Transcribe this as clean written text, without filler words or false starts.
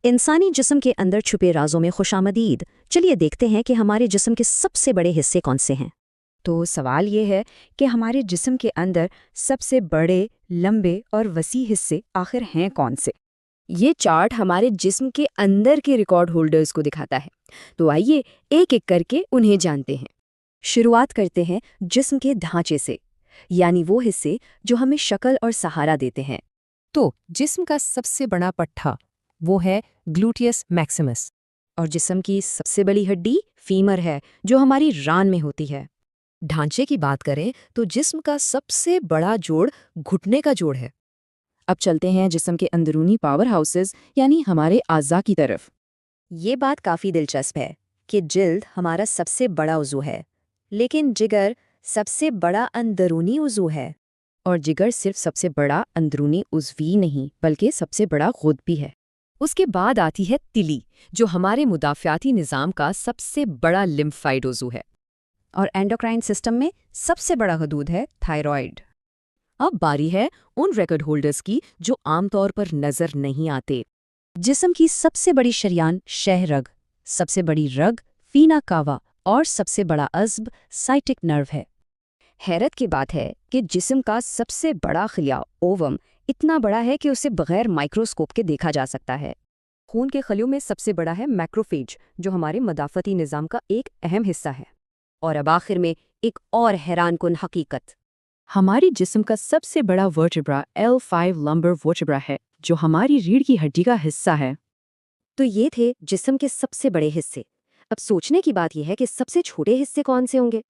इंसानी जिस्म के अंदर छुपे राजों में खुशामदीद। चलिए देखते हैं कि हमारे जिस्म के सबसे बड़े हिस्से कौन से हैं। तो सवाल ये है कि हमारे जिस्म के अंदर सबसे बड़े, लंबे और वसी हिस्से आखिर हैं कौन से? ये चार्ट हमारे जिस्म के अंदर के रिकॉर्ड होल्डर्स को दिखाता है। तो आइए एक एक करके उन्हें जानते हैं। शुरुआत करते हैं जिस्म के ढांचे से, यानी वो हिस्से जो हमें शक्ल और सहारा देते हैं। तो जिस्म का सबसे बड़ा पट्टा वो है ग्लूटियस मैक्सिमस। और जिस्म की सबसे बड़ी हड्डी फीमर है, जो हमारी रान में होती है। ढांचे की बात करें तो जिस्म का सबसे बड़ा जोड़ घुटने का जोड़ है। अब चलते हैं जिस्म के अंदरूनी पावर हाउसेस यानी हमारे आज़ा की तरफ। ये बात काफ़ी दिलचस्प है कि जिल्द हमारा सबसे बड़ा उज़ू है, लेकिन जिगर सबसे बड़ा अंदरूनी उज़ू है। और जिगर सिर्फ सबसे बड़ा अंदरूनी उज़वी नहीं बल्कि सबसे बड़ा गुद भी है। उसके बाद आती है तिली, जो हमारे मुदाफ़ियाती निज़ाम का सबसे बड़ा लिम्फाइड उज़ू है। और एंडोक्राइन सिस्टम में सबसे बड़ा हदूद है थायराइड। अब बारी है उन रिकॉर्ड होल्डर्स की जो आमतौर पर नज़र नहीं आते। जिस्म की सबसे बड़ी शरियान शह रग, सबसे बड़ी रग फीना कावा और सबसे बड़ा अज़्ब साइटिक नर्व है। हैरत की बात है कि जिस्म का सबसे बड़ा खलिया ओवम इतना बड़ा है कि उसे बगैर माइक्रोस्कोप के देखा जा सकता है। खून के खलियों में सबसे बड़ा है मैक्रोफेज, जो हमारे मदाफ़ती निज़ाम का एक अहम हिस्सा है। और अब आखिर में एक और हैरानकुन हकीकत, हमारी जिस्म का सबसे बड़ा वर्टिब्रा L5 लंबर वर्टिब्रा है, जो हमारी रीढ़ की हड्डी का हिस्सा है। तो ये थे जिस्म के सबसे बड़े हिस्से। अब सोचने की बात यह है कि सबसे छोटे हिस्से कौन से होंगे।